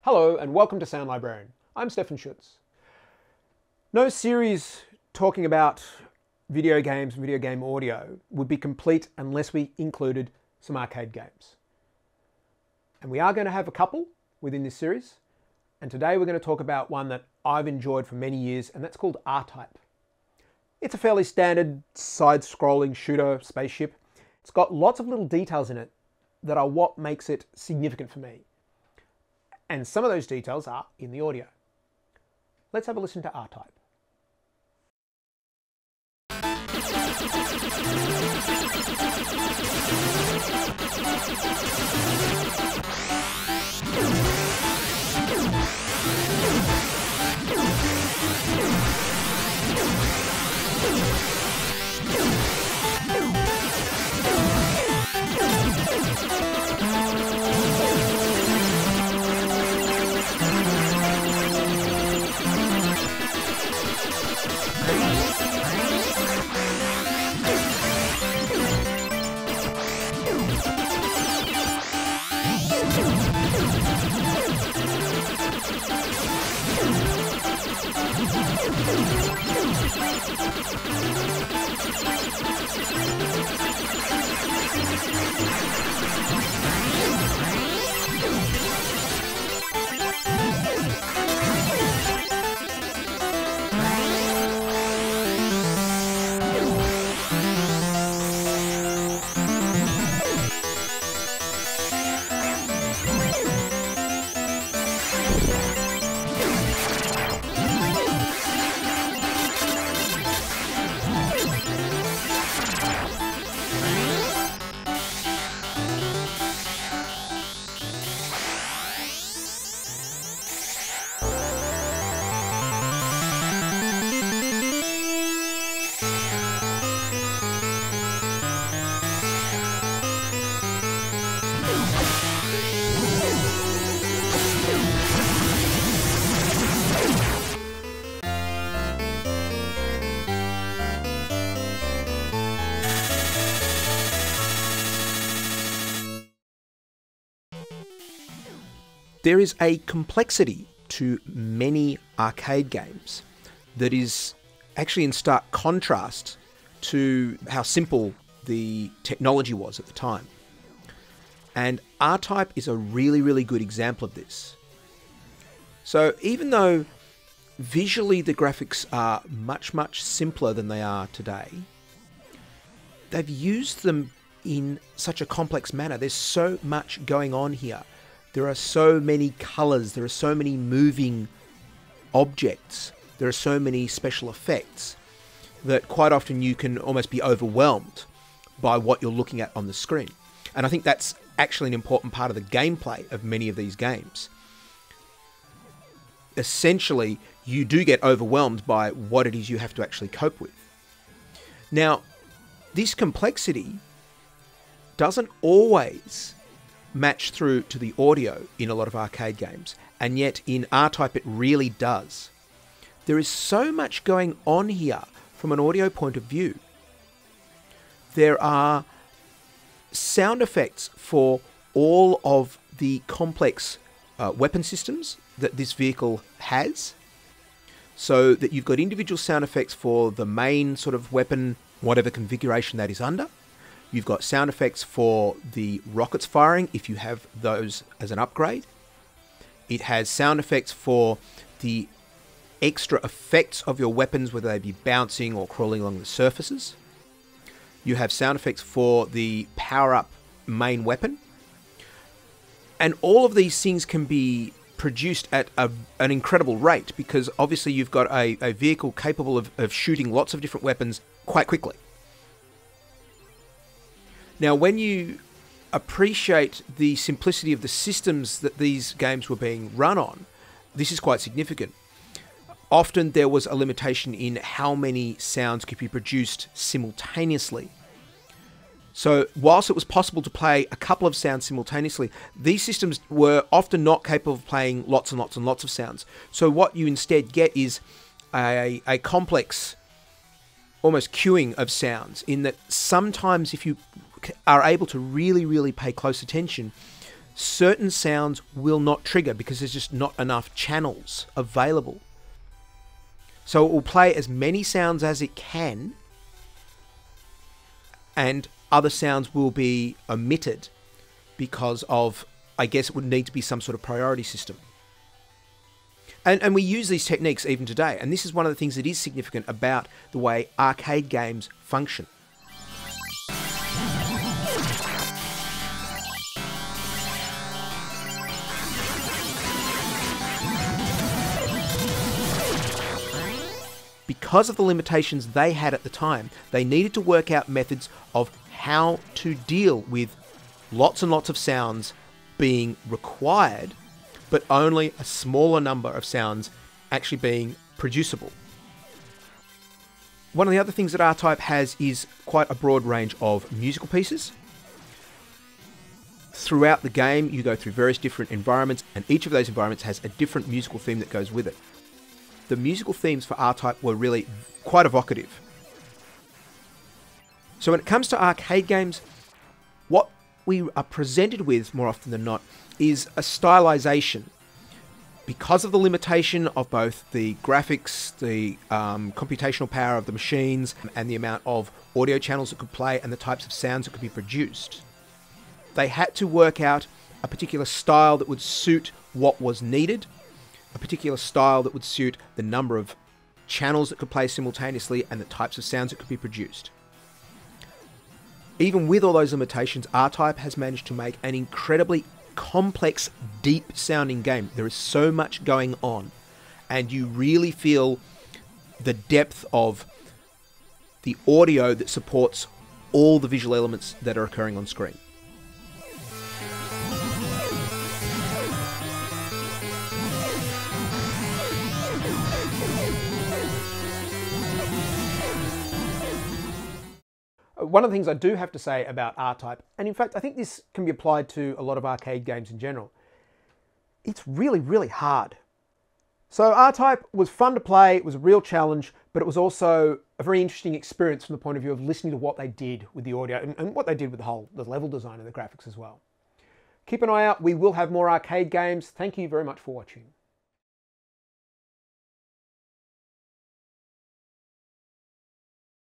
Hello and welcome to Sound Librarian. I'm Stefan Schutz. No series talking about video games and video game audio would be complete unless we included some arcade games. And we are going to have a couple within this series. And today we're going to talk about one that I've enjoyed for many years, and that's called RType. It's a fairly standard side-scrolling shooter spaceship. It's got lots of little details in it that are what makes it significant for me. And some of those details are in the audio. Let's have a listen to RType. There is a complexity to many arcade games that is actually in stark contrast to how simple the technology was at the time. And RType is a really good example of this. So even though visually the graphics are much simpler than they are today, they've used them in such a complex manner. There's so much going on here. There are so many colors, there are so many moving objects, there are so many special effects that quite often you can almost be overwhelmed by what you're looking at on the screen. And I think that's actually an important part of the gameplay of many of these games. Essentially, you do get overwhelmed by what it is you have to actually cope with. Now, this complexity doesn't always match through to the audio in a lot of arcade games, and yet in RType it really does. There is so much going on here from an audio point of view. There are sound effects for all of the complex weapon systems that this vehicle has, so that you've got individual sound effects for the main sort of weapon, whatever configuration that is under. You've got sound effects for the rockets firing, if you have those as an upgrade. It has sound effects for the extra effects of your weapons, whether they be bouncing or crawling along the surfaces. You have sound effects for the power-up main weapon. And all of these things can be produced at an incredible rate, because obviously you've got a vehicle capable of shooting lots of different weapons quite quickly. Now, when you appreciate the simplicity of the systems that these games were being run on, this is quite significant. Often there was a limitation in how many sounds could be produced simultaneously. So whilst it was possible to play a couple of sounds simultaneously, these systems were often not capable of playing lots and lots of sounds. So what you instead get is a complex, almost queuing of sounds, in that sometimes if you are able to really pay close attention, certain sounds will not trigger because there's just not enough channels available. So it will play as many sounds as it can, and other sounds will be omitted because of, I guess it would need to be some sort of priority system. And we use these techniques even today, and this is one of the things that is significant about the way arcade games function. Because of the limitations they had at the time, they needed to work out methods of how to deal with lots and lots of sounds being required, but only a smaller number of sounds actually being producible. One of the other things that RType has is quite a broad range of musical pieces. Throughout the game, you go through various different environments, and each of those environments has a different musical theme that goes with it. The musical themes for RType were really quite evocative. So when it comes to arcade games, what we are presented with more often than not is a stylization. Because of the limitation of both the graphics, the computational power of the machines, and the amount of audio channels that could play and the types of sounds that could be produced, they had to work out a particular style that would suit what was needed, a particular style that would suit the number of channels that could play simultaneously and the types of sounds that could be produced. Even with all those limitations, RType has managed to make an incredibly complex, deep-sounding game. There is so much going on, and you really feel the depth of the audio that supports all the visual elements that are occurring on screen. One of the things I do have to say about RType, and in fact I think this can be applied to a lot of arcade games in general, it's really, really hard. So RType was fun to play, it was a real challenge, but it was also a very interesting experience from the point of view of listening to what they did with the audio and what they did with the level design and the graphics as well. Keep an eye out, we will have more arcade games. Thank you very much for watching.